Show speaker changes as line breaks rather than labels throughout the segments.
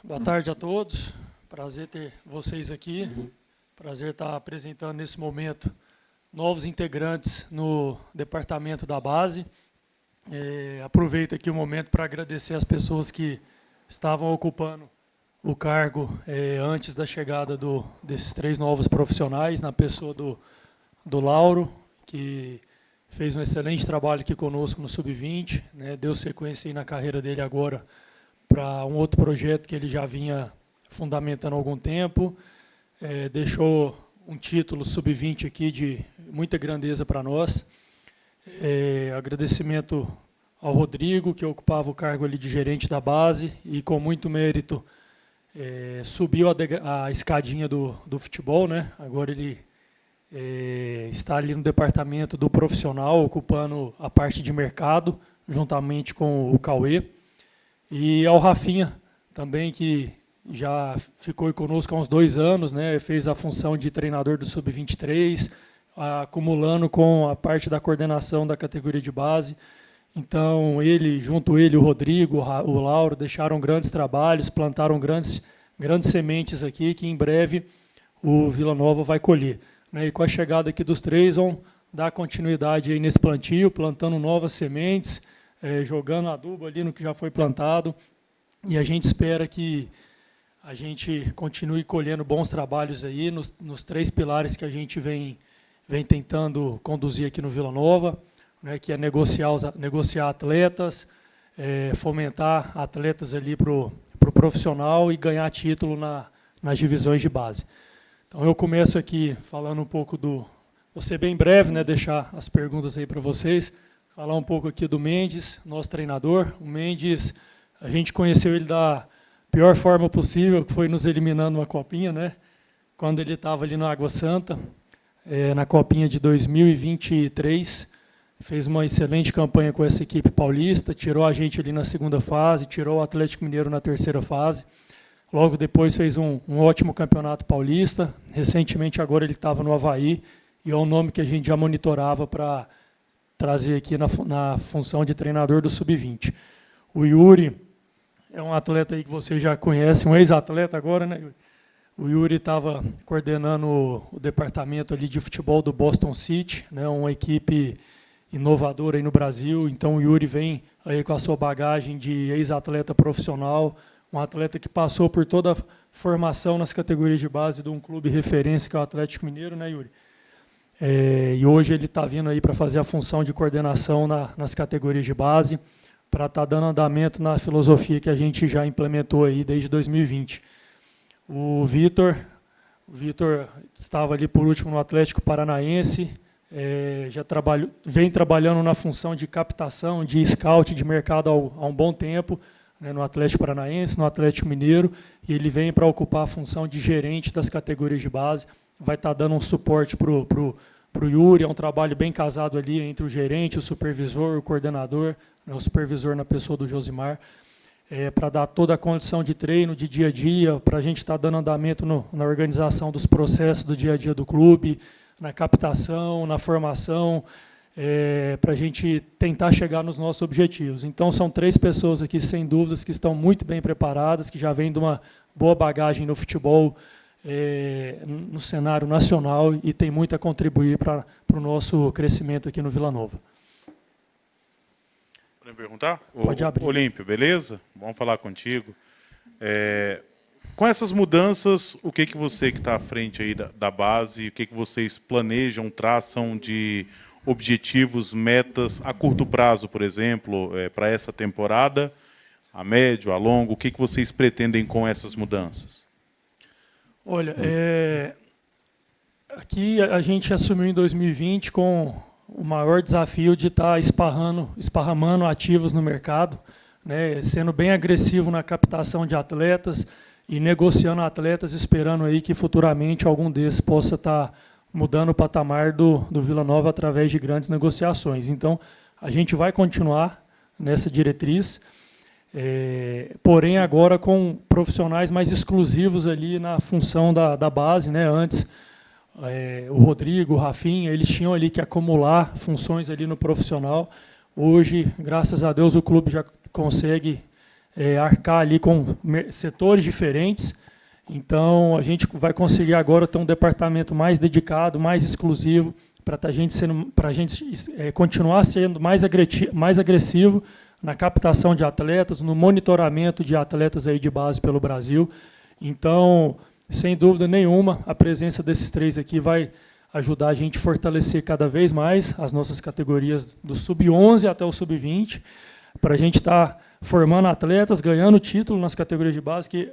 Boa tarde a todos. Prazer ter vocês aqui. Prazer estar apresentando nesse momento novos integrantes no departamento da base. Aproveito aqui o momento para agradecer as pessoas que estavam ocupando o cargo antes da chegada desses 3 novos profissionais, na pessoa do Lauro, que fez um excelente trabalho aqui conosco no Sub-20, né, deu sequência aí na carreira dele agora para um outro projeto que ele já vinha fundamentando há algum tempo, deixou um título Sub-20 aqui de muita grandeza para nós. Agradecimento ao Rodrigo, que ocupava o cargo ali de gerente da base e com muito mérito subiu a escadinha do futebol, né? Agora ele está ali no departamento do profissional, ocupando a parte de mercado, juntamente com o Cauê. E ao Rafinha, também, que já ficou conosco há uns 2 anos, né? Fez a função de treinador do Sub-23, acumulando com a parte da coordenação da categoria de base. Então, junto ele, o Rodrigo, o Lauro, deixaram grandes trabalhos, plantaram grandes sementes aqui, que em breve o Vila Nova vai colher. E com a chegada aqui dos 3, vão dar continuidade aí nesse plantio, plantando novas sementes, jogando adubo ali no que já foi plantado, e a gente espera que a gente continue colhendo bons trabalhos aí nos 3 pilares que a gente vem tentando conduzir aqui no Vila Nova, né, que é negociar atletas, fomentar atletas ali para o profissional e ganhar título nas divisões de base. Então, eu começo aqui falando um pouco vou ser bem breve, né, deixar as perguntas aí para vocês, falar um pouco aqui do Mendes, nosso treinador. O Mendes, a gente conheceu ele da pior forma possível, que foi nos eliminando uma copinha, né, quando ele estava ali no Água Santa, na copinha de 2023, fez uma excelente campanha com essa equipe paulista, tirou a gente ali na 2ª fase, tirou o Atlético Mineiro na 3ª fase. Logo depois fez um ótimo campeonato paulista. Recentemente, agora ele estava no Avaí, e é um nome que a gente já monitorava para trazer aqui na função de treinador do Sub-20. O Yuri é um atleta aí que você já conhece, um ex-atleta agora, né, Yuri? O Yuri estava coordenando o departamento ali de futebol do Boston City, né, uma equipe inovadora aí no Brasil. Então o Yuri vem aí com a sua bagagem de ex-atleta profissional, um atleta que passou por toda a formação nas categorias de base de um clube referência, que é o Atlético Mineiro, né, Yuri? E hoje ele está vindo aí para fazer a função de coordenação nas categorias de base, para estar dando andamento na filosofia que a gente já implementou aí desde 2020. O Vitor estava ali por último no Atlético Paranaense, vem trabalhando na função de captação, de scout de mercado há um bom tempo, né, no Atlético Paranaense, no Atlético Mineiro, e ele vem para ocupar a função de gerente das categorias de base, vai estar dando um suporte para o Yuri. É um trabalho bem casado ali entre o gerente, o supervisor, o coordenador, né, o supervisor na pessoa do Josimar, para dar toda a condição de treino, de dia a dia, para a gente estar dando andamento na organização dos processos do dia a dia do clube, na captação, na formação, para a gente tentar chegar nos nossos objetivos. Então, são 3 pessoas aqui, sem dúvidas, que estão muito bem preparadas, que já vêm de uma boa bagagem no futebol, no cenário nacional, e tem muito a contribuir para o nosso crescimento aqui no Vila Nova.
Podem perguntar?
Pode abrir.
Olímpio, beleza? Vamos falar contigo. Com essas mudanças, o que você que está à frente aí da base, o que vocês planejam, traçam de objetivos, metas a curto prazo, por exemplo, para essa temporada, a médio, a longo, o que vocês pretendem com essas mudanças?
Olha, aqui a gente assumiu em 2020 com o maior desafio de estar esparramando ativos no mercado, né, sendo bem agressivo na captação de atletas e negociando atletas, esperando aí que futuramente algum desses possa estar mudando o patamar do Vila Nova através de grandes negociações. Então, a gente vai continuar nessa diretriz, porém agora com profissionais mais exclusivos ali na função da base, né? Antes, o Rodrigo, o Rafinha, eles tinham ali que acumular funções ali no profissional. Hoje, graças a Deus, o clube já consegue arcar ali com setores diferentes. Então, a gente vai conseguir agora ter um departamento mais dedicado, mais exclusivo, para a gente continuar sendo mais agressivo na captação de atletas, no monitoramento de atletas aí de base pelo Brasil. Então, sem dúvida nenhuma, a presença desses 3 aqui vai ajudar a gente a fortalecer cada vez mais as nossas categorias do sub-11 até o sub-20, para a gente estar formando atletas, ganhando título nas categorias de base, que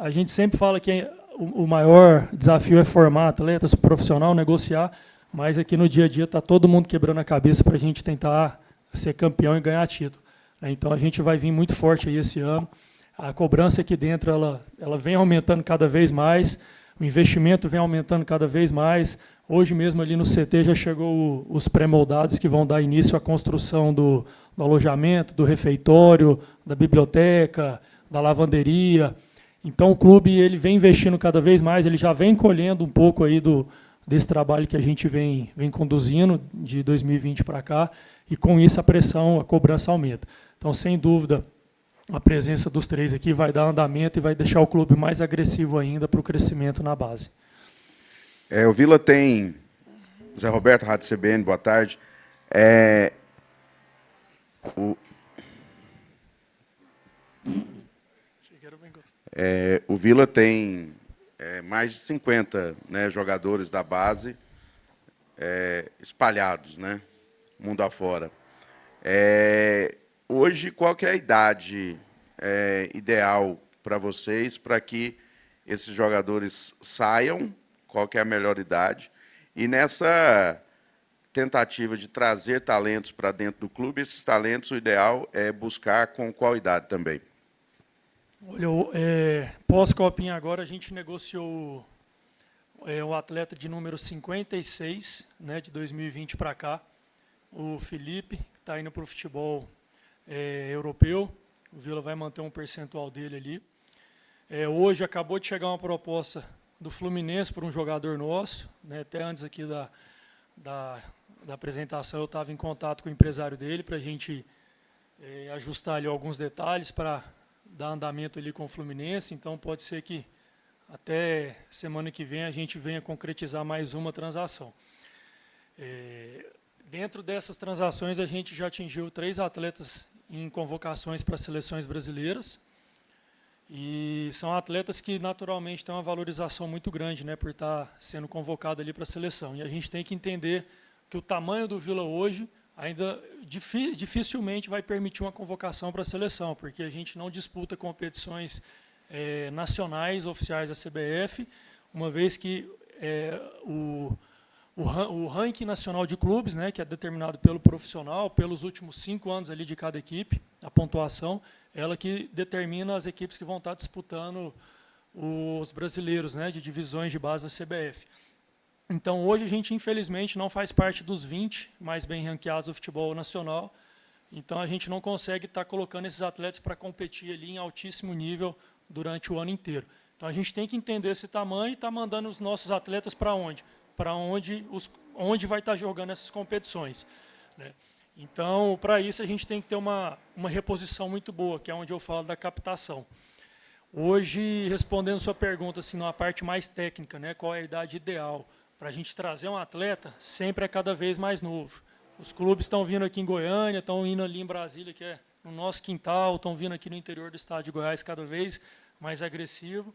a gente sempre fala que o maior desafio é formar atletas profissional, negociar, mas aqui no dia a dia está todo mundo quebrando a cabeça para a gente tentar ser campeão e ganhar título. Então a gente vai vir muito forte aí esse ano. A cobrança aqui dentro ela vem aumentando cada vez mais, o investimento vem aumentando cada vez mais. Hoje mesmo ali no CT já chegou os pré-moldados que vão dar início à construção do alojamento, do refeitório, da biblioteca, da lavanderia. Então o clube ele vem investindo cada vez mais, ele já vem colhendo um pouco aí desse trabalho que a gente vem conduzindo de 2020 para cá, e com isso a pressão, a cobrança aumenta. Então, sem dúvida, a presença dos 3 aqui vai dar andamento e vai deixar o clube mais agressivo ainda para o crescimento na base.
O Vila tem... Zé Roberto, Rádio CBN, boa tarde. O Vila tem mais de 50, né, jogadores da base espalhados, né, mundo afora. Hoje, qual que é a idade ideal para vocês, para que esses jogadores saiam? Qual que é a melhor idade? E nessa tentativa de trazer talentos para dentro do clube, esses talentos, o ideal é buscar com qual idade também?
Olha, pós-Copinha agora, a gente negociou o atleta de número 56, né, de 2020 para cá, o Felipe, que está indo para o futebol europeu. O Vila vai manter um percentual dele ali. Hoje acabou de chegar uma proposta do Fluminense para um jogador nosso, né, até antes aqui da apresentação eu estava em contato com o empresário dele para a gente ajustar ali alguns detalhes para dar andamento ali com o Fluminense. Então pode ser que até semana que vem a gente venha concretizar mais uma transação. Dentro dessas transações a gente já atingiu 3 atletas em convocações para seleções brasileiras, e são atletas que naturalmente têm uma valorização muito grande, né, por estar sendo convocado ali para a seleção. E a gente tem que entender que o tamanho do Vila hoje ainda dificilmente vai permitir uma convocação para a seleção, porque a gente não disputa competições nacionais oficiais da CBF, uma vez que o ranking nacional de clubes, né, que é determinado pelo profissional, pelos últimos 5 anos ali de cada equipe, a pontuação, ela que determina as equipes que vão estar disputando os brasileiros, né, de divisões de base da CBF. Então, hoje a gente, infelizmente, não faz parte dos 20 mais bem ranqueados do futebol nacional. Então, a gente não consegue estar colocando esses atletas para competir ali em altíssimo nível durante o ano inteiro. Então, a gente tem que entender esse tamanho e estar mandando os nossos atletas para onde? Para onde vai estar jogando essas competições, né? Então, para isso, a gente tem que ter uma reposição muito boa, que é onde eu falo da captação. Hoje, respondendo sua pergunta, assim, numa parte mais técnica, né, qual é a idade ideal para a gente trazer um atleta, sempre é cada vez mais novo. Os clubes estão vindo aqui em Goiânia, estão indo ali em Brasília, que é no nosso quintal, estão vindo aqui no interior do estado de Goiás cada vez mais agressivo,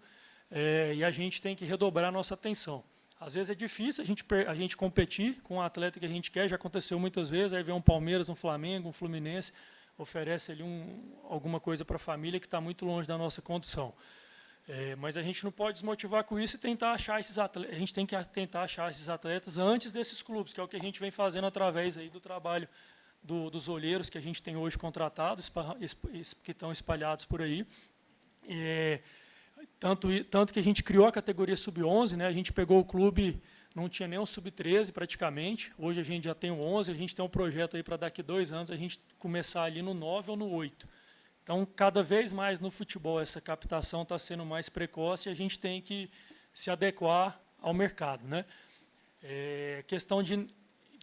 e a gente tem que redobrar a nossa atenção. Às vezes é difícil a gente competir com um atleta que a gente quer, já aconteceu muitas vezes, aí vem um Palmeiras, um Flamengo, um Fluminense, oferece ali alguma coisa para a família que está muito longe da nossa condição. Mas a gente não pode desmotivar com isso e tentar achar esses atletas. A gente tem que tentar achar esses atletas antes desses clubes, que é o que a gente vem fazendo através aí do trabalho dos olheiros que a gente tem hoje contratados, que estão espalhados por aí. Tanto que a gente criou a categoria sub-11, né? A gente pegou o clube, não tinha nem um sub-13 praticamente, hoje a gente já tem o 11, a gente tem um projeto aí para daqui 2 anos a gente começar ali no 9 ou no 8. Então, cada vez mais no futebol essa captação está sendo mais precoce e a gente tem que se adequar ao mercado, né? Questão de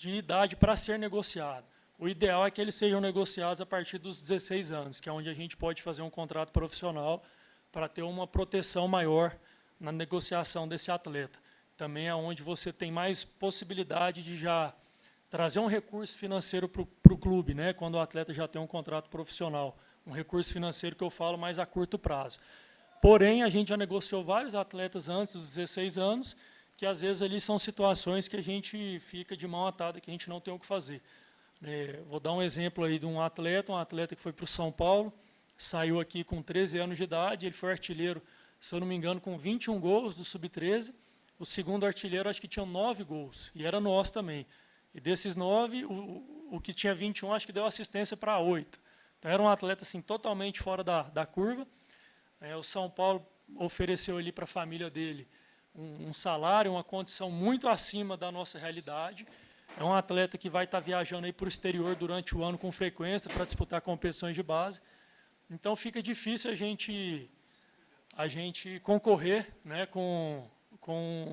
idade para ser negociado. o ideal é que eles sejam negociados a partir dos 16 anos, que é onde a gente pode fazer um contrato profissional para ter uma proteção maior na negociação desse atleta. Também é onde você tem mais possibilidade de já trazer um recurso financeiro para o clube, né, quando o atleta já tem um contrato profissional. Um recurso financeiro que eu falo mais a curto prazo. Porém, a gente já negociou vários atletas antes dos 16 anos, que às vezes ali são situações que a gente fica de mão atada, que a gente não tem o que fazer. Vou dar um exemplo aí de um atleta que foi para o São Paulo, saiu aqui com 13 anos de idade, ele foi artilheiro, se eu não me engano, com 21 gols do Sub-13, o segundo artilheiro acho que tinha 9 gols, e era nosso também. E desses 9, o que tinha 21 acho que deu assistência para 8. Então era um atleta assim, totalmente fora da curva. O São Paulo ofereceu ali para a família dele um salário, uma condição muito acima da nossa realidade. É um atleta que vai estar viajando para o exterior durante o ano com frequência para disputar competições de base. Então fica difícil a gente concorrer, né, com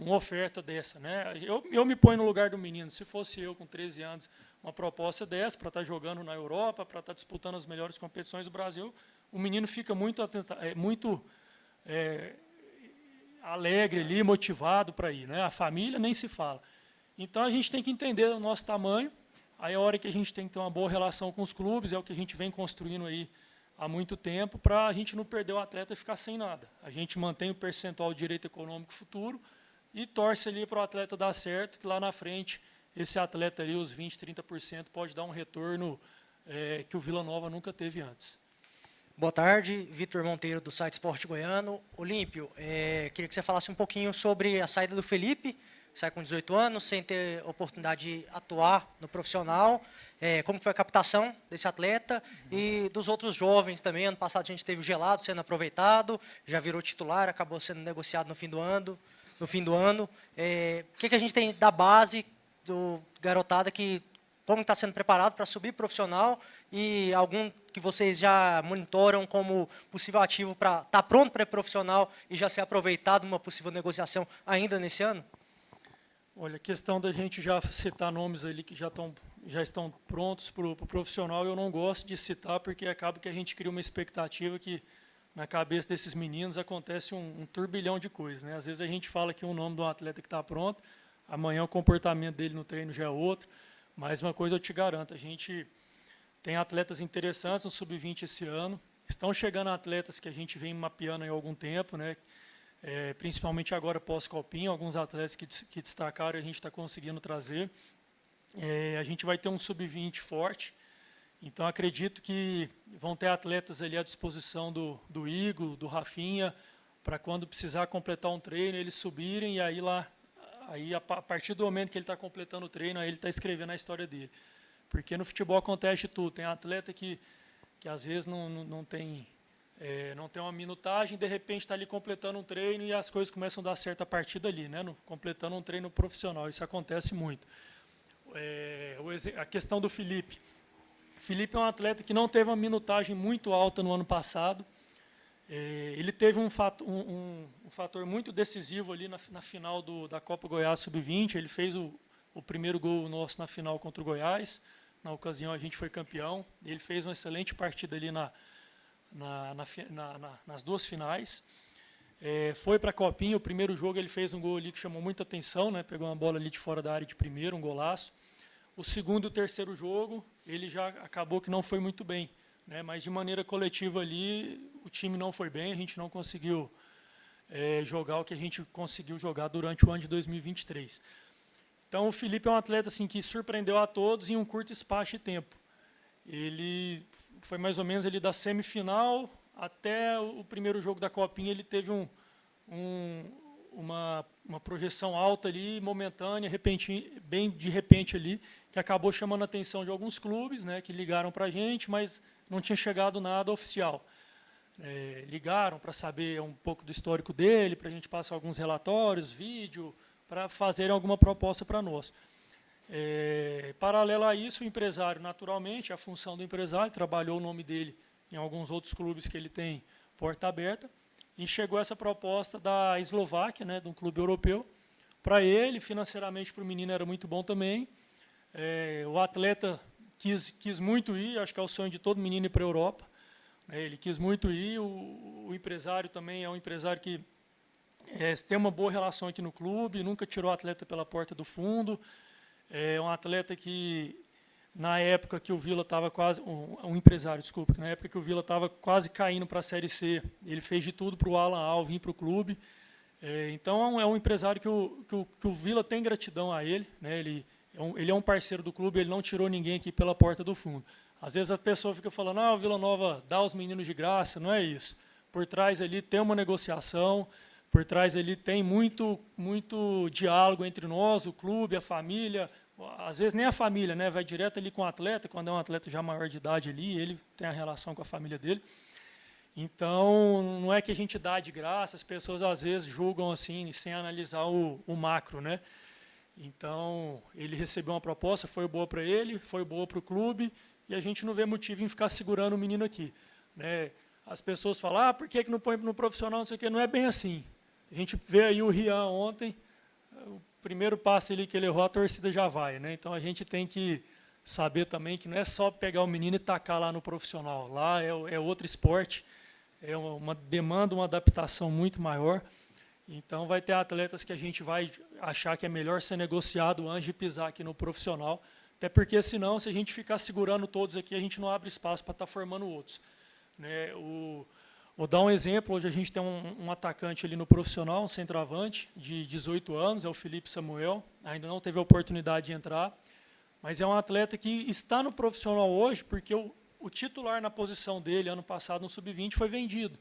uma oferta dessa, né? Eu me ponho no lugar do menino. Se fosse eu com 13 anos, uma proposta dessa para estar jogando na Europa, para estar disputando as melhores competições do Brasil, o menino fica muito alegre ali, motivado para ir, né? A família nem se fala. Então a gente tem que entender o nosso tamanho. Aí a hora que a gente tem que ter uma boa relação com os clubes, é o que a gente vem construindo aí há muito tempo, para a gente não perder o atleta e ficar sem nada. A gente mantém o percentual de direito econômico futuro e torce ali para o atleta dar certo, que lá na frente esse atleta ali, os 20%, 30%, pode dar um retorno que o Vila Nova nunca teve antes.
Boa tarde, Vitor Monteiro, do site Esporte Goiano. Olímpio, queria que você falasse um pouquinho sobre a saída do Felipe, sai com 18 anos, sem ter oportunidade de atuar no profissional. Como foi a captação desse atleta e dos outros jovens também. Ano passado a gente teve o Gelado sendo aproveitado, já virou titular, acabou sendo negociado no fim do ano. O que a gente tem da base do garotada, como está sendo preparado para subir profissional, e algum que vocês já monitoram como possível ativo para estar pronto para profissional e já ser aproveitado numa possível negociação ainda nesse ano?
Olha, a questão da gente já citar nomes ali que já estão prontos para o profissional, eu não gosto de citar, porque acaba que a gente cria uma expectativa que na cabeça desses meninos acontece um turbilhão de coisas, né? Às vezes a gente fala que o nome de um atleta que está pronto, amanhã o comportamento dele no treino já é outro, mas uma coisa eu te garanto, a gente tem atletas interessantes no Sub-20 esse ano, estão chegando atletas que a gente vem mapeando há algum tempo, né? Principalmente agora pós-Copinha, alguns atletas que destacaram e a gente está conseguindo trazer. A gente vai ter um Sub-20 forte, então acredito que vão ter atletas ali à disposição do Igor, do Rafinha, para quando precisar completar um treino, eles subirem, e aí a partir do momento que ele está completando o treino, aí ele está escrevendo a história dele. Porque no futebol acontece tudo, tem atleta que às vezes não tem uma minutagem, de repente está ali completando um treino e as coisas começam a dar certo a partir dali, né? Completando um treino profissional, isso acontece muito. A questão do Felipe. Felipe é um atleta que não teve uma minutagem muito alta no ano passado. Ele teve um fator muito decisivo ali na final da Copa Goiás Sub-20. Ele fez o primeiro gol nosso na final contra o Goiás. Na ocasião a gente foi campeão. Ele fez uma excelente partida ali nas duas finais. Foi para a Copinha, o primeiro jogo ele fez um gol ali que chamou muita atenção, né? Pegou uma bola ali de fora da área de primeiro, um golaço. O segundo e o terceiro jogo, ele já acabou que não foi muito bem, né? Mas de maneira coletiva ali, o time não foi bem, a gente não conseguiu jogar o que a gente conseguiu jogar durante o ano de 2023. Então o Felipe é um atleta assim, que surpreendeu a todos em um curto espaço de tempo. Ele foi mais ou menos ali da semifinal até o primeiro jogo da Copinha, ele teve uma projeção alta ali, momentânea, bem de repente ali, que acabou chamando a atenção de alguns clubes, né, que ligaram para a gente, mas não tinha chegado nada oficial. Ligaram para saber um pouco do histórico dele, para a gente passar alguns relatórios, vídeo, para fazerem alguma proposta para nós. Paralelo a isso, o empresário, naturalmente, a função do empresário, trabalhou o nome dele em alguns outros clubes que ele tem porta aberta, e chegou essa proposta da Eslováquia, né, de um clube europeu. Para ele, financeiramente, para o menino era muito bom também. O atleta quis muito ir, acho que é o sonho de todo menino ir para a Europa. Ele quis muito ir, o empresário também é um empresário que tem uma boa relação aqui no clube, nunca tirou o atleta pela porta do fundo. É um atleta que, na época que o Vila estava quase... Um empresário, desculpa, que na época que o Vila estava quase caindo para a Série C, ele fez de tudo para o Alan Al vir para o clube. Então, é um empresário que o Vila tem gratidão a ele. Ele é um parceiro do clube, ele não tirou ninguém aqui pela porta do fundo. Às vezes a pessoa fica falando, o Vila Nova dá os meninos de graça, não é isso. Por trás ali tem uma negociação, por trás ali tem muito diálogo entre nós, o clube, a família. Às vezes nem a família, né, vai direto ali com o atleta, quando é um atleta já maior de idade ali, ele tem a relação com a família dele. Então, não é que a gente dá de graça, as pessoas às vezes julgam assim, sem analisar o macro, né? Então, ele recebeu uma proposta, foi boa para ele, foi boa para o clube, e a gente não vê motivo em ficar segurando o menino aqui. Né? As pessoas falam, por que não põe no profissional, não sei o quê. Não é bem assim. A gente vê aí o Rian ontem, o primeiro passe ali que ele errou, a torcida já vai. Né? Então, a gente tem que saber também que não é só pegar o menino e tacar lá no profissional. Lá é outro esporte, é uma demanda, uma adaptação muito maior. Então, vai ter atletas que a gente vai achar que é melhor ser negociado antes de pisar aqui no profissional, até porque, senão, se a gente ficar segurando todos aqui, a gente não abre espaço para estar formando outros. Né? Vou dar um exemplo, hoje a gente tem um atacante ali no profissional, um centroavante, de 18 anos, é o Felipe Samuel, ainda não teve a oportunidade de entrar, mas é um atleta que está no profissional hoje porque o titular na posição dele, ano passado, no Sub-20, foi vendido.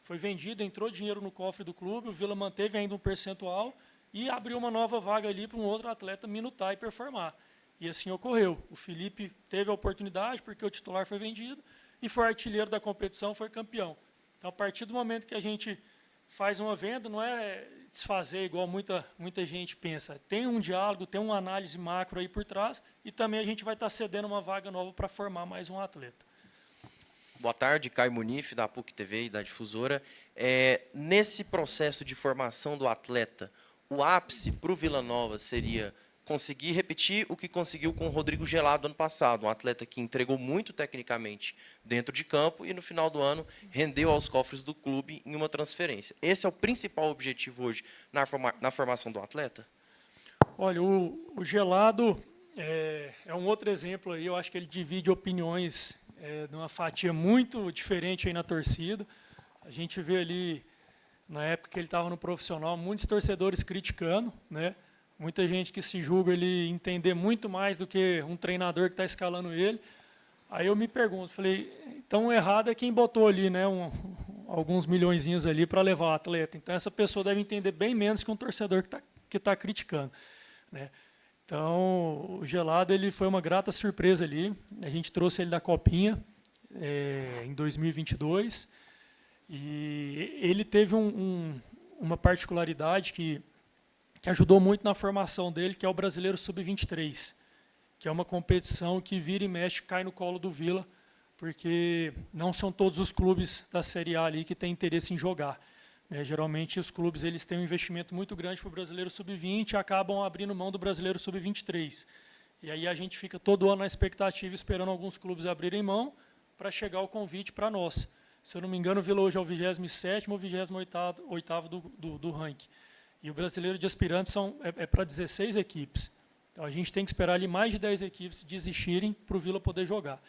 Foi vendido, entrou dinheiro no cofre do clube, o Vila manteve ainda um percentual e abriu uma nova vaga ali para um outro atleta minutar e performar. E assim ocorreu. O Felipe teve a oportunidade porque o titular foi vendido e foi artilheiro da competição, foi campeão. Então, a partir do momento que a gente faz uma venda, não é desfazer igual muita gente pensa. Tem um diálogo, tem uma análise macro aí por trás e também a gente vai estar cedendo uma vaga nova para formar mais um atleta.
Boa tarde, Caio Munif, da PUC TV e da Difusora. Nesse processo de formação do atleta, o ápice para o Vila Nova seria conseguir repetir o que conseguiu com o Rodrigo Gelado ano passado, um atleta que entregou muito tecnicamente dentro de campo e no final do ano rendeu aos cofres do clube em uma transferência. Esse é o principal objetivo hoje na formação do atleta?
Olha, o Gelado é um outro exemplo aí, eu acho que ele divide opiniões de uma fatia muito diferente aí na torcida. A gente vê ali, na época que ele estava no profissional, muitos torcedores criticando, né? Muita gente que se julga ele entender muito mais do que um treinador que está escalando ele. Aí eu me pergunto, falei, então errado é quem botou ali, né, alguns milhõezinhos ali para levar o atleta. Então essa pessoa deve entender bem menos que um torcedor que tá criticando. Né? Então o Gelado ele foi uma grata surpresa ali. A gente trouxe ele da Copinha em 2022 e ele teve uma particularidade que ajudou muito na formação dele, que é o Brasileiro Sub-23, que é uma competição que vira e mexe, cai no colo do Vila, porque não são todos os clubes da Série A ali que têm interesse em jogar. Geralmente os clubes eles têm um investimento muito grande para o Brasileiro Sub-20 e acabam abrindo mão do Brasileiro Sub-23. E aí a gente fica todo ano na expectativa, esperando alguns clubes abrirem mão para chegar o convite para nós. Se eu não me engano, o Vila hoje é o 27º ou 28º do ranking. E o Brasileiro de Aspirantes é para 16 equipes. Então, a gente tem que esperar ali mais de 10 equipes desistirem para o Vila poder jogar.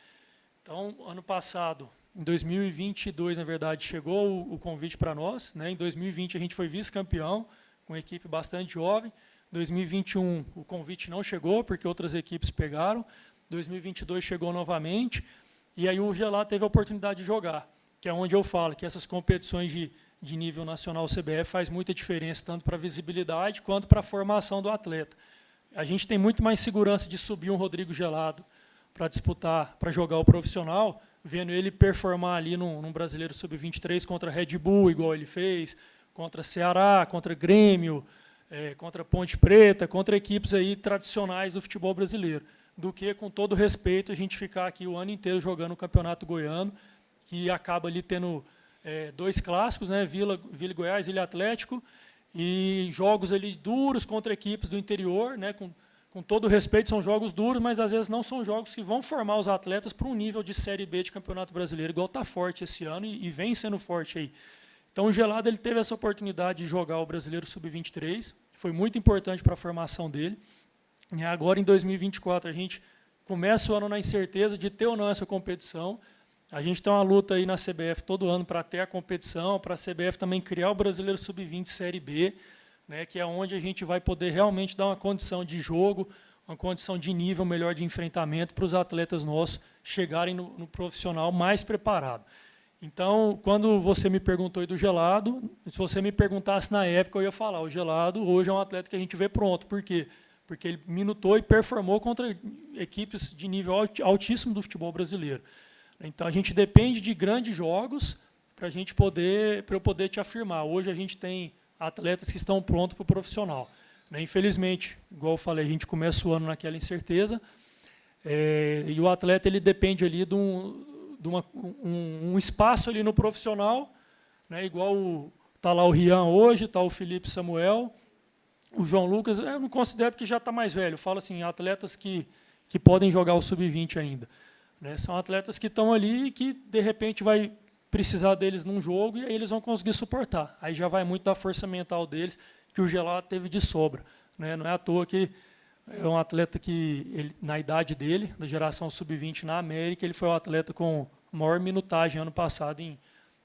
Então, ano passado, em 2022, na verdade, chegou o convite para nós. Né? Em 2020, a gente foi vice-campeão, com uma equipe bastante jovem. Em 2021, o convite não chegou, porque outras equipes pegaram. Em 2022, chegou novamente. E aí o Gelado teve a oportunidade de jogar, que é onde eu falo que essas competições de nível nacional CBF faz muita diferença, tanto para a visibilidade quanto para a formação do atleta. A gente tem muito mais segurança de subir um Rodrigo Gelado para disputar, para jogar o profissional, vendo ele performar ali num Brasileiro Sub-23 contra Red Bull, igual ele fez, contra Ceará, contra Grêmio, contra Ponte Preta, contra equipes aí tradicionais do futebol brasileiro, do que, com todo respeito, a gente ficar aqui o ano inteiro jogando o Campeonato Goiano, que acaba ali tendo 2 clássicos, né, Vila e Goiás, Vila Atlético, e jogos ali duros contra equipes do interior, né, com com todo respeito, são jogos duros, mas às vezes não são jogos que vão formar os atletas para um nível de Série B de Campeonato Brasileiro, igual está forte esse ano e vem sendo forte aí. Então o Gelado ele teve essa oportunidade de jogar o Brasileiro Sub-23, foi muito importante para a formação dele. E agora, em 2024, a gente começa o ano na incerteza de ter ou não essa competição. A gente tem uma luta aí na CBF todo ano para ter a competição, para a CBF também criar o Brasileiro Sub-20 Série B, né, que é onde a gente vai poder realmente dar uma condição de jogo, uma condição de nível melhor de enfrentamento para os atletas nossos chegarem no profissional mais preparado. Então, quando você me perguntou aí do Gelado, se você me perguntasse na época, eu ia falar, o Gelado hoje é um atleta que a gente vê pronto. Por quê? Porque ele minutou e performou contra equipes de nível altíssimo do futebol brasileiro. Então, a gente depende de grandes jogos para eu poder te afirmar. Hoje a gente tem atletas que estão prontos para o profissional. Infelizmente, igual eu falei, a gente começa o ano naquela incerteza, e o atleta ele depende ali de um espaço ali no profissional, né, igual está lá o Rian hoje, está o Felipe Samuel, o João Lucas, eu não considero porque já está mais velho, eu falo assim, atletas que podem jogar o Sub-20 ainda. Né, são atletas que estão ali e que, de repente, vai precisar deles num jogo e aí eles vão conseguir suportar. Aí já vai muito da força mental deles, que o Gelado teve de sobra. Né, não é à toa que é um atleta que, na idade dele, da geração Sub-20 na América, ele foi o atleta com maior minutagem ano passado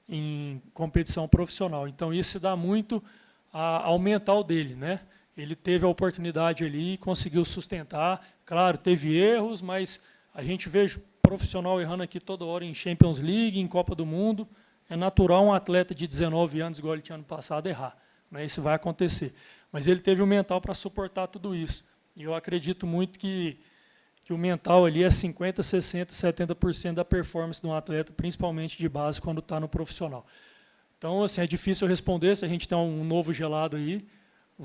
em competição profissional. Então, isso se dá muito ao mental dele. Né? Ele teve a oportunidade ali e conseguiu sustentar. Claro, teve erros, mas a gente vê profissional errando aqui toda hora em Champions League, em Copa do Mundo. É natural um atleta de 19 anos, igual ele tinha ano passado, errar. Né? Isso vai acontecer. Mas ele teve o mental para suportar tudo isso. E eu acredito muito que o mental ali é 50%, 60%, 70% da performance de um atleta, principalmente de base, quando está no profissional. Então, assim, é difícil responder se a gente tem um novo Gelado aí.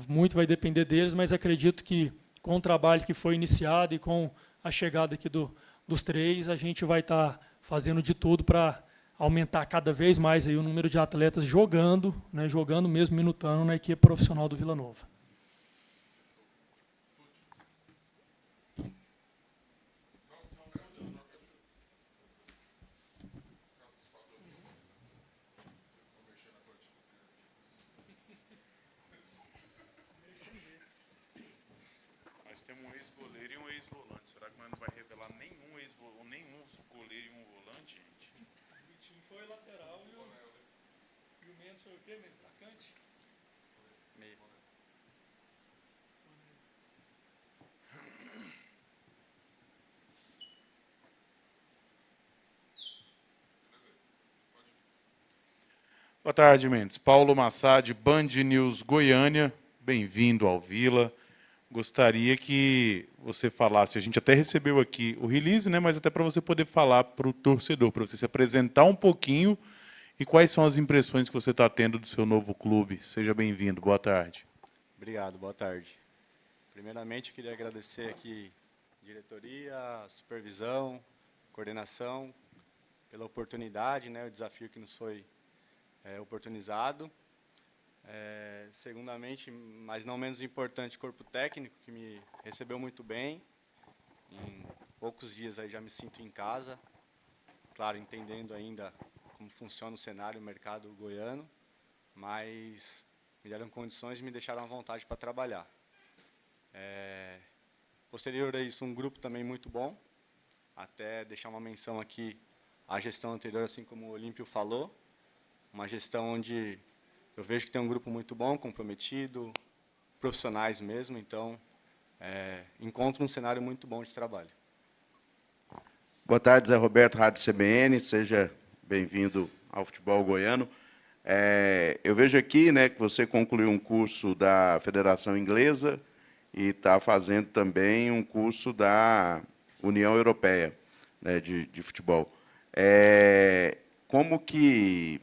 Muito vai depender deles, mas acredito que com o trabalho que foi iniciado e com a chegada aqui dos três, a gente vai estar fazendo de tudo para aumentar cada vez mais aí o número de atletas jogando, né, jogando mesmo, minutando na equipe profissional do Vila Nova.
Nós temos um ex-goleiro e um ex-volante. Será que nós não vai revelar nenhum ex-goleiro, nenhum goleiro e um volante, gente?
O Vitinho foi lateral e o Mendes foi o quê? Mendes atacante?
Meio.
Boa tarde, Mendes. Paulo Massad, Band News Goiânia. Bem-vindo ao Vila. Gostaria que você falasse, a gente até recebeu aqui o release, né, mas até para você poder falar para o torcedor, para você se apresentar um pouquinho e quais são as impressões que você está tendo do seu novo clube. Seja bem-vindo. Boa tarde.
Obrigado, boa tarde. Primeiramente, eu queria agradecer aqui a diretoria, a supervisão, coordenação, pela oportunidade, né, o desafio que nos foi oportunizado. Segundamente, mas não menos importante, corpo técnico, que me recebeu muito bem. Em poucos dias aí já me sinto em casa, claro, entendendo ainda como funciona o cenário, o mercado goiano, mas me deram condições e me deixaram à vontade para trabalhar. Posterior a isso, um grupo também muito bom, até deixar uma menção aqui à gestão anterior, assim como o Olímpio falou, uma gestão onde eu vejo que tem um grupo muito bom, comprometido, profissionais mesmo, então encontro um cenário muito bom de trabalho.
Boa tarde, Zé Roberto, Rádio CBN, seja bem-vindo ao futebol goiano. Eu vejo aqui, né, que você concluiu um curso da Federação Inglesa e está fazendo também um curso da União Europeia, né, de futebol. Como que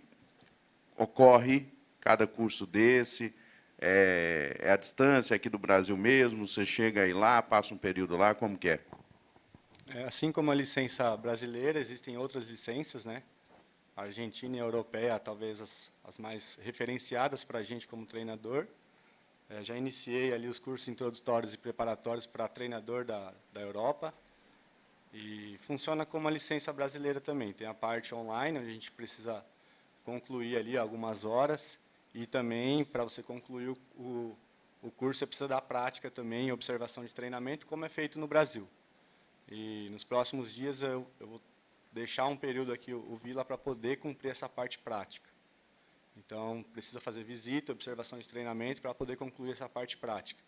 ocorre cada curso desse? É a distância aqui do Brasil mesmo? Você chega aí lá, passa um período lá, como que é?
Assim como a licença brasileira, existem outras licenças, né? A Argentina e a Europeia, talvez as mais referenciadas para a gente como treinador. Já iniciei ali os cursos introdutórios e preparatórios para treinador da Europa. E funciona como uma licença brasileira também. Tem a parte online, onde a gente precisa concluir ali algumas horas. E também, para você concluir o curso, você precisa da prática também, observação de treinamento, como é feito no Brasil. E nos próximos dias eu vou deixar um período aqui o Vila para poder cumprir essa parte prática. Então, precisa fazer visita, observação de treinamento para poder concluir essa parte prática.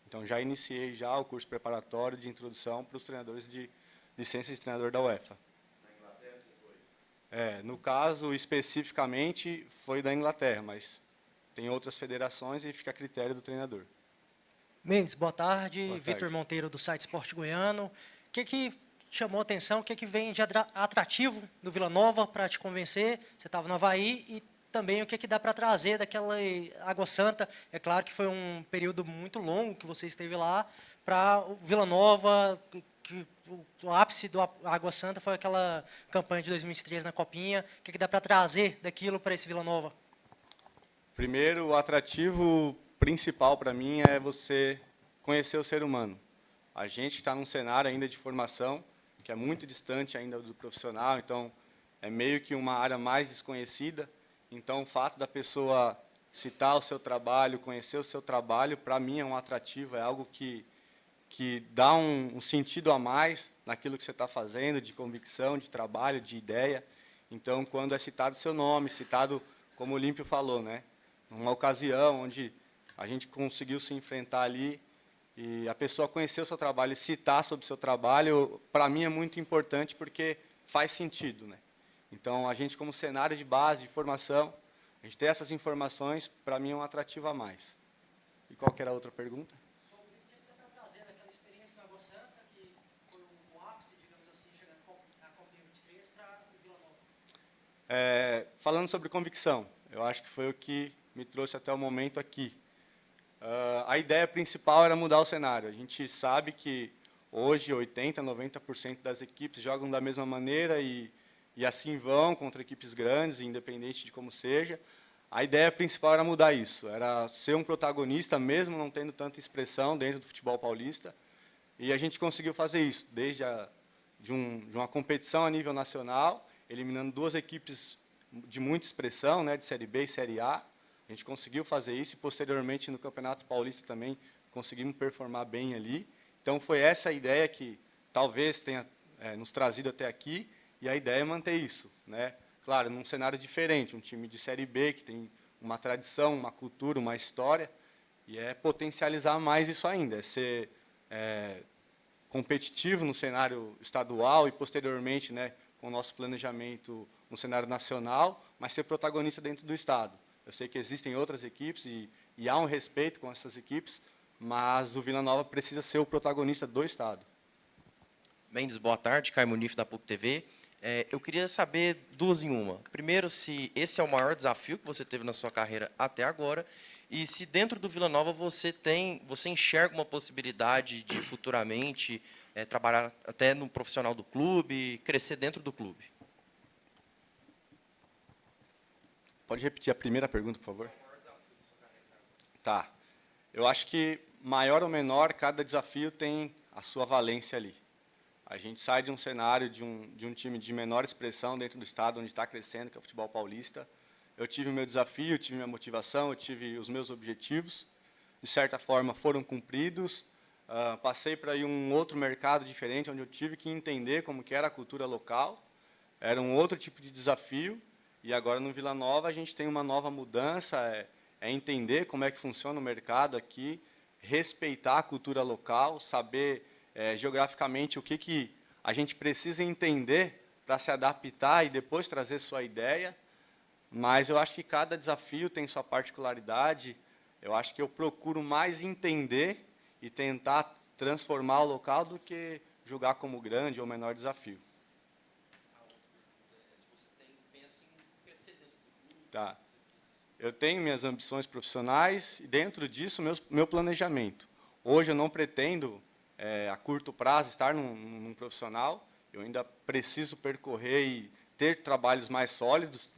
Então, já iniciei já o curso preparatório de introdução para os treinadores de licença de treinador da UEFA.
Na Inglaterra você foi?
No caso, especificamente, foi da Inglaterra, mas tem outras federações e fica a critério do treinador.
Mendes, boa tarde.
Boa tarde.
Vitor Monteiro, do site Esporte Goiano. O que chamou a atenção, o que vem de atrativo do Vila Nova para te convencer? Você estava no Avaí e também o que dá para trazer daquela Água Santa. É claro que foi um período muito longo que você esteve lá, para o Vila Nova, que o ápice do Água Santa foi aquela campanha de 2023 na Copinha. O que dá para trazer daquilo para esse Vila Nova?
Primeiro, o atrativo principal para mim é você conhecer o ser humano. A gente está num cenário ainda de formação, que é muito distante ainda do profissional, então é meio que uma área mais desconhecida. Então, o fato da pessoa citar o seu trabalho, conhecer o seu trabalho, para mim é um atrativo, é algo que dá um sentido a mais naquilo que você está fazendo, de convicção, de trabalho, de ideia. Então, quando é citado seu nome, citado, como o Olímpio falou, né, numa ocasião onde a gente conseguiu se enfrentar ali, e a pessoa conhecer o seu trabalho e citar sobre o seu trabalho, para mim é muito importante porque faz sentido, né? Então, a gente como cenário de base, de formação, a gente ter essas informações, para mim é um atrativo a mais. E qual que era a outra pergunta?
Sobre o que dá para trazer daquela experiência na Água Santa, que foi o ápice, digamos assim, chegando na Copinha 23 para o Vila Nova.
Falando sobre convicção, eu acho que foi o que me trouxe até o momento aqui. A ideia principal era mudar o cenário. A gente sabe que hoje 80%, 90% das equipes jogam da mesma maneira e assim vão contra equipes grandes, independente de como seja. A ideia principal era mudar isso, era ser um protagonista, mesmo não tendo tanta expressão dentro do futebol paulista. E a gente conseguiu fazer isso, desde de uma competição a nível nacional, eliminando 2 equipes de muita expressão, né, de Série B e Série A. A gente conseguiu fazer isso e, posteriormente, no Campeonato Paulista também conseguimos performar bem ali. Então, foi essa a ideia que talvez tenha nos trazido até aqui, e a ideia é manter isso, né? Claro, num cenário diferente, um time de Série B que tem uma tradição, uma cultura, uma história, e é potencializar mais isso ainda, é ser competitivo no cenário estadual e, posteriormente, né, com o nosso planejamento no cenário nacional, mas ser protagonista dentro do Estado. Eu sei que existem outras equipes e há um respeito com essas equipes, mas o Vila Nova precisa ser o protagonista do Estado.
Mendes, boa tarde. Caio Munif, da PUC TV. Eu queria saber 2 em 1. Primeiro, se esse é o maior desafio que você teve na sua carreira até agora, e se dentro do Vila Nova você enxerga uma possibilidade de futuramente trabalhar até no profissional do clube, crescer dentro do clube.
Pode repetir a primeira pergunta, por favor? Tá. Eu acho que, maior ou menor, cada desafio tem a sua valência ali. A gente sai de um cenário de um time de menor expressão dentro do Estado, onde está crescendo, que é o futebol paulista. Eu tive o meu desafio, eu tive minha motivação, eu tive os meus objetivos. De certa forma, foram cumpridos. Passei para um outro mercado diferente, onde eu tive que entender como que era a cultura local. Era um outro tipo de desafio. E agora, no Vila Nova, a gente tem uma nova mudança, é entender como é que funciona o mercado aqui, respeitar a cultura local, saber geograficamente o que a gente precisa entender para se adaptar e depois trazer sua ideia. Mas eu acho que cada desafio tem sua particularidade. Eu acho que eu procuro mais entender e tentar transformar o local do que julgar como grande ou menor desafio. Tá. Eu tenho minhas ambições profissionais e, dentro disso, meu planejamento. Hoje, eu não pretendo, a curto prazo, estar num profissional. Eu ainda preciso percorrer e ter trabalhos mais sólidos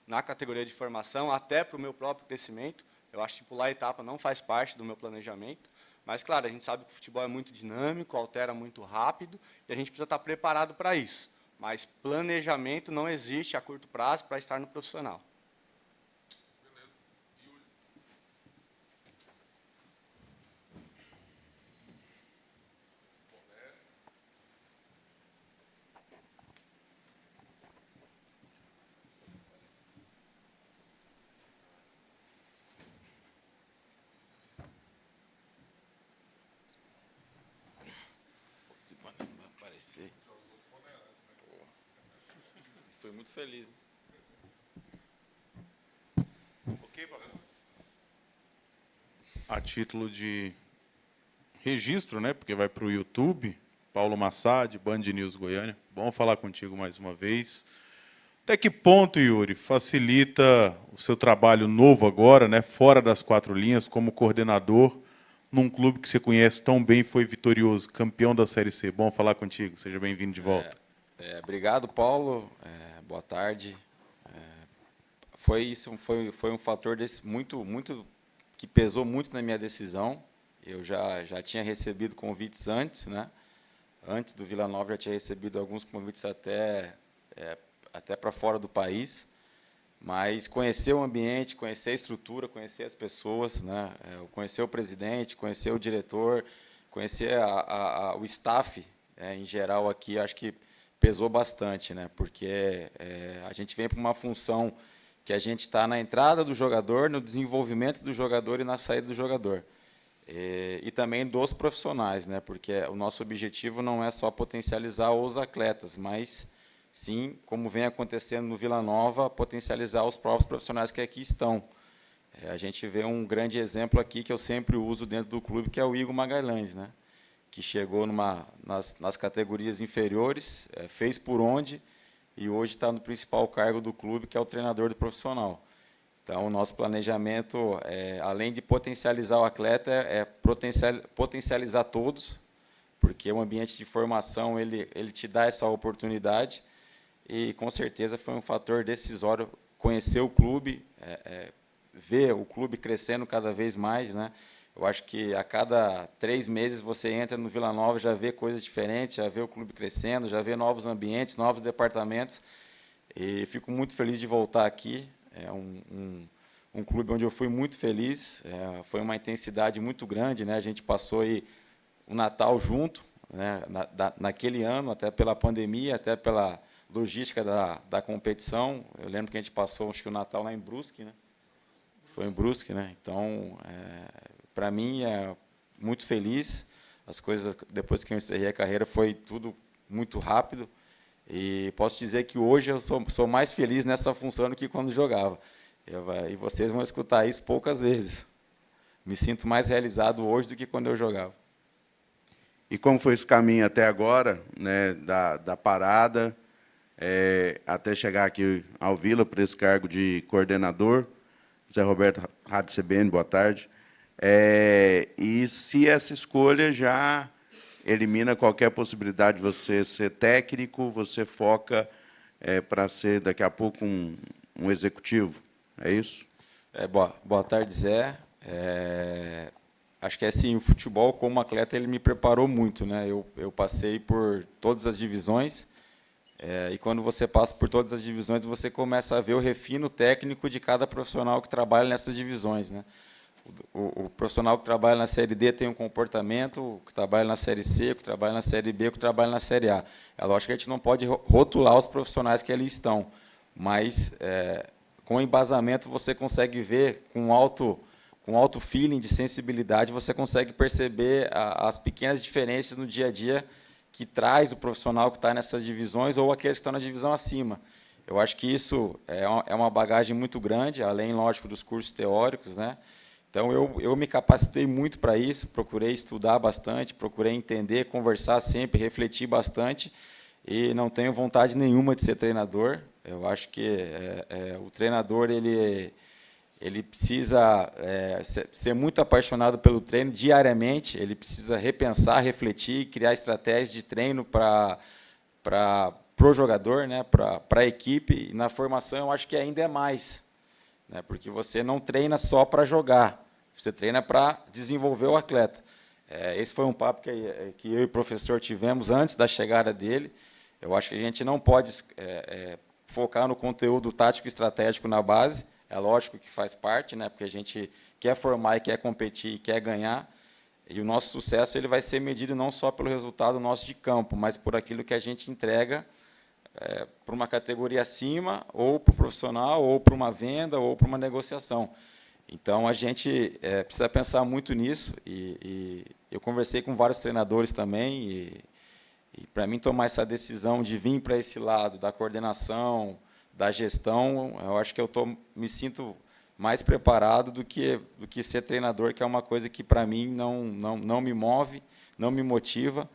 na categoria de formação, até para o meu próprio crescimento. Eu acho que pular etapa não faz parte do meu planejamento. Mas, claro, a gente sabe que o futebol é muito dinâmico, altera muito rápido, e a gente precisa estar preparado para isso. Mas planejamento não existe a curto prazo para estar no profissional.
Foi muito feliz.
A título de registro, né? Porque vai para o YouTube. Paulo Massad, Band News Goiânia. Bom falar contigo mais uma vez. Até que ponto, Yuri, facilita o seu trabalho novo agora, né? Fora das quatro linhas, como coordenador, num clube que você conhece tão bem, foi vitorioso, campeão da Série C. Bom falar contigo. Seja bem-vindo de volta.
Obrigado, Paulo. Boa tarde. Foi um fator muito que pesou muito na minha decisão. Eu já tinha recebido convites antes, né? Antes do Vila Nova, já tinha recebido alguns convites até para fora do país. Mas conhecer o ambiente, conhecer a estrutura, conhecer as pessoas, né? Conhecer o presidente, conhecer o diretor, conhecer o staff em geral aqui, acho que pesou bastante, né? Porque a gente vem para uma função que a gente está na entrada do jogador, no desenvolvimento do jogador e na saída do jogador. E também dos profissionais, né? Porque o nosso objetivo não é só potencializar os atletas, mas sim, como vem acontecendo no Vila Nova, potencializar os próprios profissionais que aqui estão. A gente vê um grande exemplo aqui que eu sempre uso dentro do clube, que é o Igor Magalhães, né? Que chegou nas categorias inferiores, fez por onde, e hoje está no principal cargo do clube, que é o treinador do profissional. Então, o nosso planejamento, além de potencializar o atleta, é potencializar todos, porque o ambiente de formação ele te dá essa oportunidade, e, com certeza, foi um fator decisório conhecer o clube, ver o clube crescendo cada vez mais, né? Eu acho que a cada 3 meses você entra no Vila Nova, já vê coisas diferentes, já vê o clube crescendo, já vê novos ambientes, novos departamentos. E fico muito feliz de voltar aqui. É um clube onde eu fui muito feliz. Foi uma intensidade muito grande, né? A gente passou aí o Natal junto, né? Naquele ano, até pela pandemia, até pela logística da competição. Eu lembro que a gente passou, acho que o Natal lá em Brusque, né? Foi em Brusque, né? Então, para mim, muito feliz. As coisas, depois que eu encerrei a carreira, foi tudo muito rápido. E posso dizer que hoje eu sou mais feliz nessa função do que quando jogava. E vocês vão escutar isso poucas vezes. Me sinto mais realizado hoje do que quando eu jogava.
E como foi esse caminho até agora, né, da parada, até chegar aqui ao Vila, para esse cargo de coordenador? Zé Roberto, Rádio CBN, boa tarde. E se essa escolha já elimina qualquer possibilidade de você ser técnico, você foca para ser, daqui a pouco, um executivo? É isso?
Boa tarde, Zé. Acho que assim, o futebol, como atleta, ele me preparou muito, né? Eu passei por todas as divisões, e quando você passa por todas as divisões, você começa a ver o refino técnico de cada profissional que trabalha nessas divisões, né? O profissional que trabalha na Série D tem um comportamento, o que trabalha na Série C, o que trabalha na Série B, o que trabalha na Série A. É lógico que a gente não pode rotular os profissionais que ali estão, mas com embasamento você consegue ver, com alto feeling de sensibilidade, você consegue perceber as pequenas diferenças no dia a dia que traz o profissional que está nessas divisões ou aqueles que estão na divisão acima. Eu acho que isso é uma bagagem muito grande, além, lógico, dos cursos teóricos, né? Então, eu me capacitei muito para isso, procurei estudar bastante, procurei entender, conversar sempre, refletir bastante, e não tenho vontade nenhuma de ser treinador. Eu acho que o treinador ele precisa ser muito apaixonado pelo treino diariamente, ele precisa repensar, refletir, criar estratégias de treino para o jogador, né, para a equipe. E na formação, eu acho que ainda é mais. né? Porque você não treina só para jogar, você treina para desenvolver o atleta. Esse foi um papo que eu e o professor tivemos antes da chegada dele. Eu acho que a gente não pode focar no conteúdo tático e estratégico na base. É lógico que faz parte, né? Porque a gente quer formar e quer competir e quer ganhar. E o nosso sucesso ele vai ser medido não só pelo resultado nosso de campo, mas por aquilo que a gente entrega para uma categoria acima, ou para o profissional, ou para uma venda, ou para uma negociação. Então, a gente precisa pensar muito nisso, e eu conversei com vários treinadores também, e para mim tomar essa decisão de vir para esse lado da coordenação, da gestão, eu acho que me sinto mais preparado do que ser treinador, que é uma coisa que, para mim, não me move, não me motiva.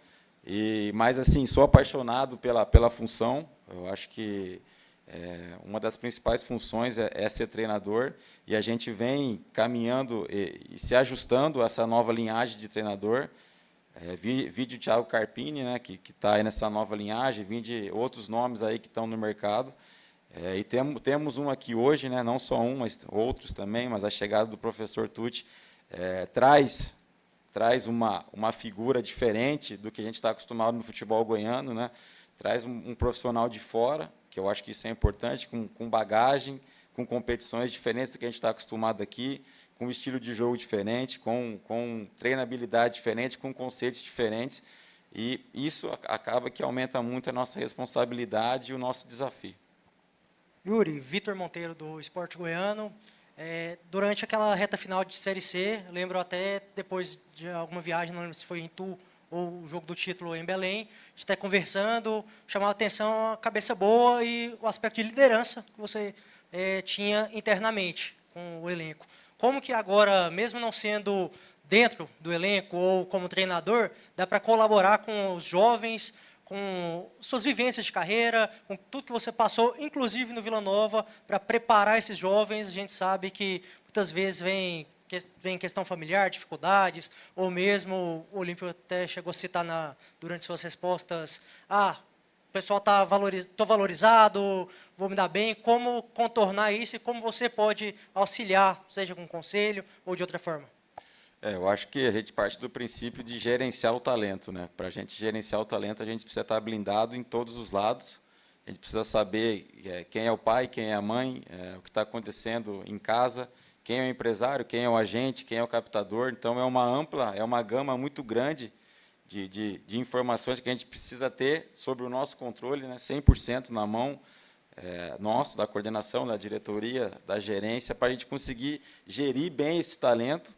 Mas, assim, sou apaixonado pela função. Eu acho que uma das principais funções é ser treinador, e a gente vem caminhando e se ajustando a essa nova linhagem de treinador. Vi de Thiago Carpini, né, que está aí nessa nova linhagem, vi de outros nomes aí que estão no mercado. E temos um aqui hoje, né, não só um, mas outros também, mas a chegada do professor Tucci traz uma figura diferente do que a gente está acostumado no futebol goiano, né? Traz um profissional de fora, que eu acho que isso é importante, com bagagem, com competições diferentes do que a gente está acostumado aqui, com estilo de jogo diferente, com treinabilidade diferente, com conceitos diferentes, e isso acaba que aumenta muito a nossa responsabilidade e o nosso desafio.
Yuri, Vitor Monteiro, do Sport Goiano. Durante aquela reta final de Série C, lembro até depois de alguma viagem, não lembro se foi em Tu ou o jogo do título em Belém, a gente está conversando, chamou a atenção a cabeça boa e o aspecto de liderança que você tinha internamente com o elenco. Como que agora, mesmo não sendo dentro do elenco ou como treinador, dá para colaborar com os jovens, com suas vivências de carreira, com tudo que você passou, inclusive no Vila Nova, para preparar esses jovens? A gente sabe que muitas vezes vem questão familiar, dificuldades, ou mesmo o Olímpio até chegou a citar durante suas respostas, o pessoal estou valorizado, vou me dar bem. Como contornar isso e como você pode auxiliar, seja com conselho ou de outra forma?
Eu acho que a gente parte do princípio de gerenciar o talento, né? Para a gente gerenciar o talento, a gente precisa estar blindado em todos os lados. A gente precisa saber quem é o pai, quem é a mãe, o que está acontecendo em casa, quem é o empresário, quem é o agente, quem é o captador. Então, é uma gama muito grande de informações que a gente precisa ter sobre o nosso controle, né? 100% na mão nosso, da coordenação, da diretoria, da gerência, para a gente conseguir gerir bem esse talento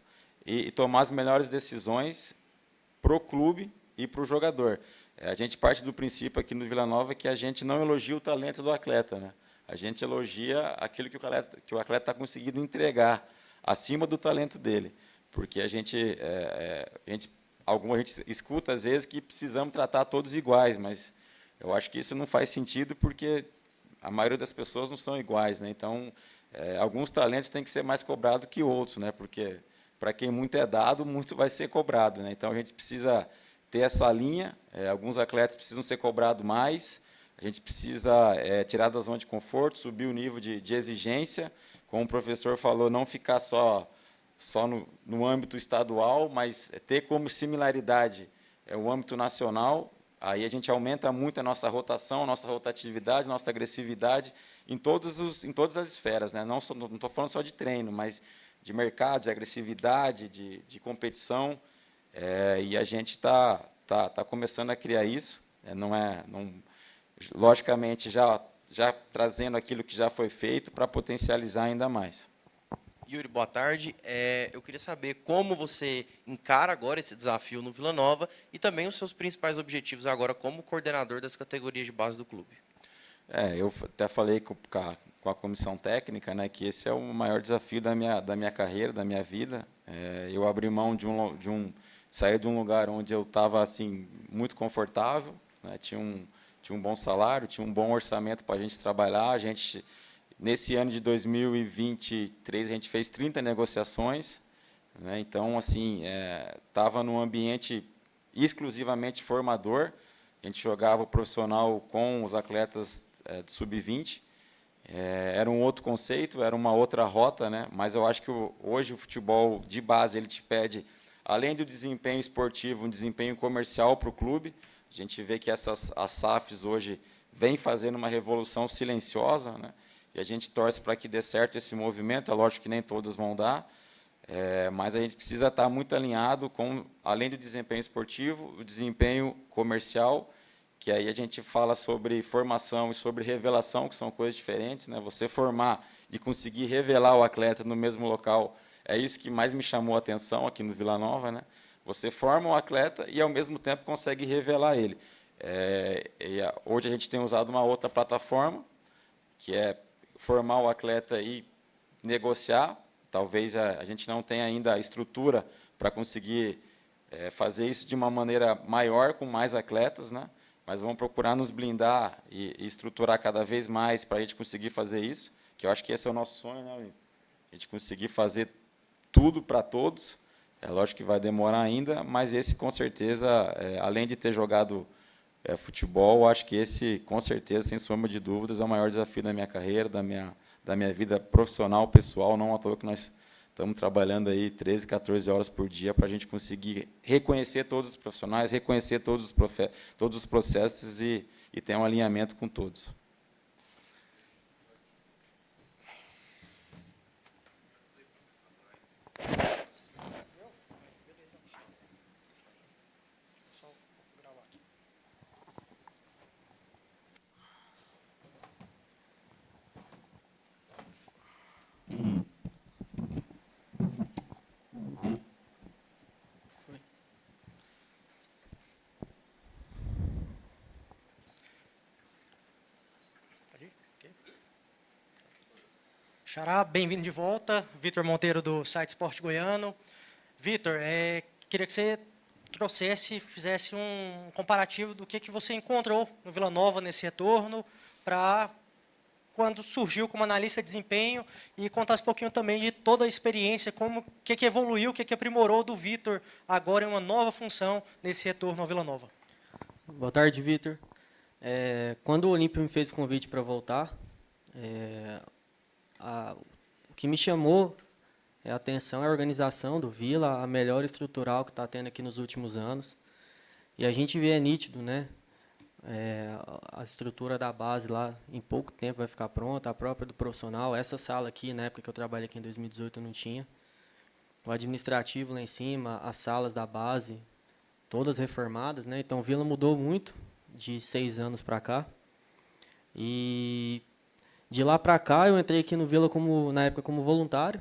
e tomar as melhores decisões para o clube e para o jogador. A gente parte do princípio aqui no Vila Nova que a gente não elogia o talento do atleta, né? A gente elogia aquilo que o atleta está conseguindo entregar acima do talento dele, porque a gente escuta às vezes que precisamos tratar todos iguais, mas eu acho que isso não faz sentido porque a maioria das pessoas não são iguais, né? Então, alguns talentos têm que ser mais cobrados que outros, né? Porque para quem muito é dado, muito vai ser cobrado, né? Então, a gente precisa ter essa linha. Alguns atletas precisam ser cobrados mais. A gente precisa tirar da zona de conforto, subir o nível de exigência. Como o professor falou, não ficar só no âmbito estadual, mas ter como similaridade o âmbito nacional. Aí a gente aumenta muito a nossa rotação, a nossa rotatividade, a nossa agressividade em todas as esferas, né? Não estou falando só de treino, mas de mercado, de agressividade, de competição. E a gente está começando a criar isso. Logicamente, já trazendo aquilo que já foi feito para potencializar ainda mais.
Yuri, boa tarde. Eu queria saber como você encara agora esse desafio no Vila Nova e também os seus principais objetivos agora como coordenador das categorias de base do clube.
Eu até falei com a comissão técnica, né, que esse é o maior desafio da minha carreira, da minha vida. Eu abri mão sair de um lugar onde eu estava assim muito confortável, né, tinha um bom salário, tinha um bom orçamento para a gente trabalhar. Nesse ano de 2023, a gente fez 30 negociações, né? Então, assim, estava num ambiente exclusivamente formador. A gente jogava o profissional com os atletas de sub-20, Era um outro conceito, era uma outra rota, né? Mas eu acho que hoje o futebol de base ele te pede, além do desempenho esportivo, um desempenho comercial para o clube. A gente vê que as SAFs hoje vêm fazendo uma revolução silenciosa, né? E a gente torce para que dê certo esse movimento. É lógico que nem todas vão dar, mas a gente precisa estar muito alinhado com, além do desempenho esportivo, o desempenho comercial, que aí a gente fala sobre formação e sobre revelação, que são coisas diferentes, né? Você formar e conseguir revelar o atleta no mesmo local, é isso que mais me chamou a atenção aqui no Vila Nova, né? Você forma o atleta e, ao mesmo tempo, consegue revelar ele. Hoje a gente tem usado uma outra plataforma, que é formar o atleta e negociar. Talvez a gente não tenha ainda a estrutura para conseguir fazer isso de uma maneira maior, com mais atletas, né? Mas vamos procurar nos blindar e estruturar cada vez mais para a gente conseguir fazer isso, que eu acho que esse é o nosso sonho, né? A gente conseguir fazer tudo para todos. É lógico que vai demorar ainda, mas esse, com certeza, além de ter jogado futebol, eu acho que esse, com certeza, sem sombra de dúvidas, é o maior desafio da minha carreira, da minha vida profissional, pessoal. Não à toa que nós estamos trabalhando aí 13, 14 horas por dia para a gente conseguir reconhecer todos os profissionais, reconhecer todos os processos e ter um alinhamento com todos.
Xará, bem-vindo de volta. Vitor Monteiro, do site Esporte Goiano. Vitor, queria que você fizesse um comparativo do que você encontrou no Vila Nova nesse retorno, para quando surgiu como analista de desempenho, e contasse um pouquinho também de toda a experiência, o que evoluiu, o que aprimorou do Vitor agora em uma nova função nesse retorno ao Vila Nova.
Boa tarde, Vitor. Quando o Olímpio me fez o convite para voltar, o que me chamou a atenção é a organização do Vila, a melhora estrutural que está tendo aqui nos últimos anos. E a gente vê, nítido, né? A estrutura da base lá, em pouco tempo vai ficar pronta, a própria do profissional. Essa sala aqui, na época que eu trabalhei aqui em 2018, não tinha. O administrativo lá em cima, as salas da base, todas reformadas, né? Então, o Vila mudou muito de 6 anos para cá. E de lá para cá, eu entrei aqui no Vila na época como voluntário.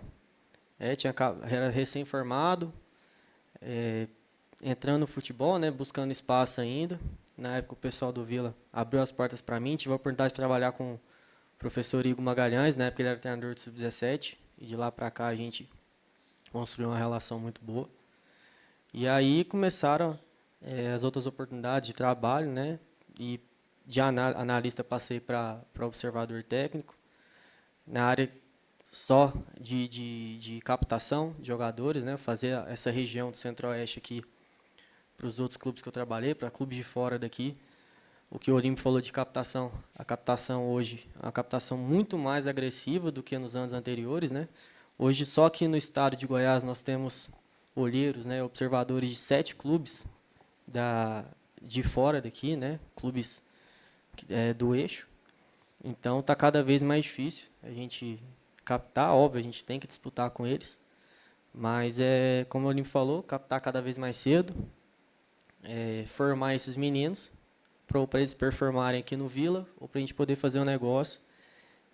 Era recém-formado, entrando no futebol, né, buscando espaço ainda. Na época, o pessoal do Vila abriu as portas para mim. Tive a oportunidade de trabalhar com o professor Igor Magalhães, na época ele era treinador de sub-17. E de lá para cá a gente construiu uma relação muito boa. E aí começaram as outras oportunidades de trabalho, né? E de analista passei para observador técnico, na área só de captação de jogadores, né? Fazer essa região do Centro-Oeste aqui para os outros clubes que eu trabalhei, para clubes de fora daqui. O que o Olímpio falou de captação, a captação hoje é uma captação muito mais agressiva do que nos anos anteriores, né? Hoje, só aqui no estado de Goiás, nós temos olheiros, né? Observadores de 7 clubes de fora daqui, né? Clubes do eixo. Então está cada vez mais difícil a gente captar, óbvio, a gente tem que disputar com eles, mas como o Olímpio falou, captar cada vez mais cedo, formar esses meninos para eles performarem aqui no Vila, ou para a gente poder fazer um negócio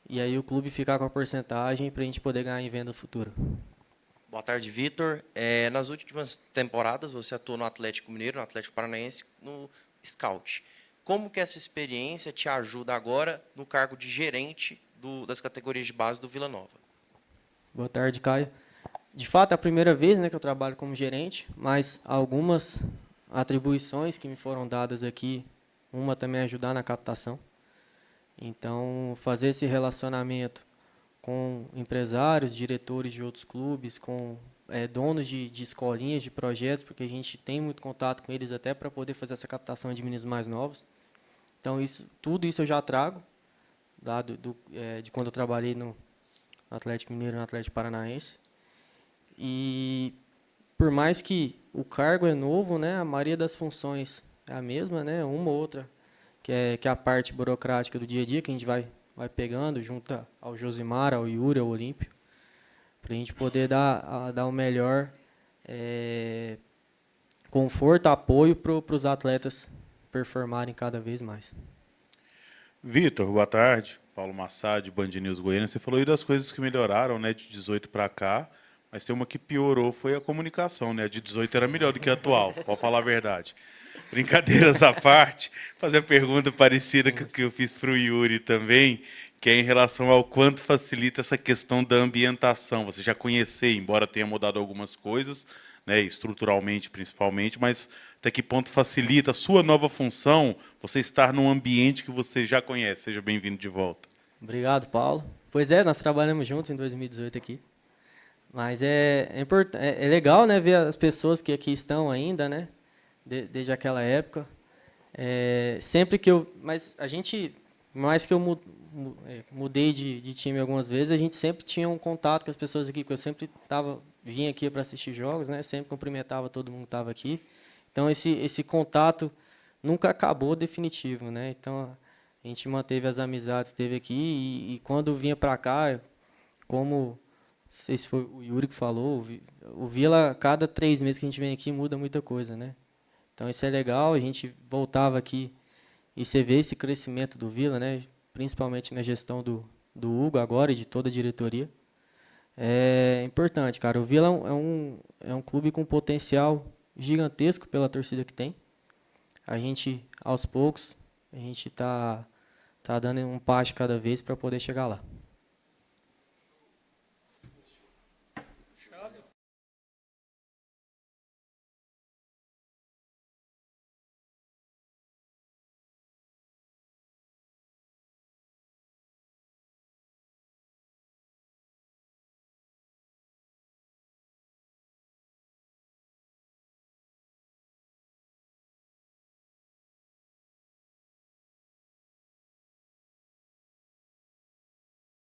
e aí o clube ficar com a porcentagem para a gente poder ganhar em venda futura.
Boa tarde, Vitor. Nas últimas temporadas você atuou no Atlético Mineiro, no Atlético Paranaense, no Scout. Como que essa experiência te ajuda agora no cargo de gerente das categorias de base do Vila Nova?
Boa tarde, Caio. De fato, é a primeira vez, né, que eu trabalho como gerente, mas algumas atribuições que me foram dadas aqui, uma também é ajudar na captação. Então, fazer esse relacionamento com empresários, diretores de outros clubes, com donos de escolinhas, de projetos, porque a gente tem muito contato com eles até para poder fazer essa captação de meninos mais novos. Então, tudo isso eu já trago de quando eu trabalhei no Atlético Mineiro e no Atlético Paranaense. E por mais que o cargo é novo, né, a maioria das funções é a mesma, né, uma ou outra, que é a parte burocrática do dia a dia, que a gente vai pegando junto ao Josimar, ao Yuri, ao Olímpio, para a gente poder dar o melhor conforto, apoio para os atletas performarem cada vez mais.
Vitor, boa tarde. Paulo Massad, Band News Goiânia. Você falou aí das coisas que melhoraram, né, de 18 para cá, mas tem uma que piorou, foi a comunicação, né? A de 18 era melhor do que a atual, pode falar a verdade. Brincadeiras à parte, fazer a pergunta parecida que eu fiz para o Yuri também, que é em relação ao quanto facilita essa questão da ambientação. Você já conhecia, embora tenha mudado algumas coisas, né, estruturalmente principalmente, mas até que ponto facilita a sua nova função você estar num ambiente que você já conhece? Seja bem-vindo de volta.
Obrigado, Paulo. Pois é, nós trabalhamos juntos em 2018 aqui. Mas é legal, né, ver as pessoas que aqui estão ainda, né, desde aquela época. Sempre que mas a gente, mais que eu mudei de time algumas vezes, a gente sempre tinha um contato com as pessoas aqui, porque eu sempre vinha aqui para assistir jogos, né, sempre cumprimentava todo mundo que estava aqui. Então esse contato nunca acabou definitivo, né? Então a gente manteve as amizades, esteve aqui e quando vinha para cá, como não sei se foi o Yuri que falou, o Vila, cada 3 meses que a gente vem aqui muda muita coisa, né? Então isso é legal, a gente voltava aqui e você vê esse crescimento do Vila, né? Principalmente na gestão do Hugo agora e de toda a diretoria. É importante, cara. O Vila é um clube com potencial gigantesco pela torcida que tem. A gente, aos poucos, a gente tá dando um passo cada vez para poder chegar lá.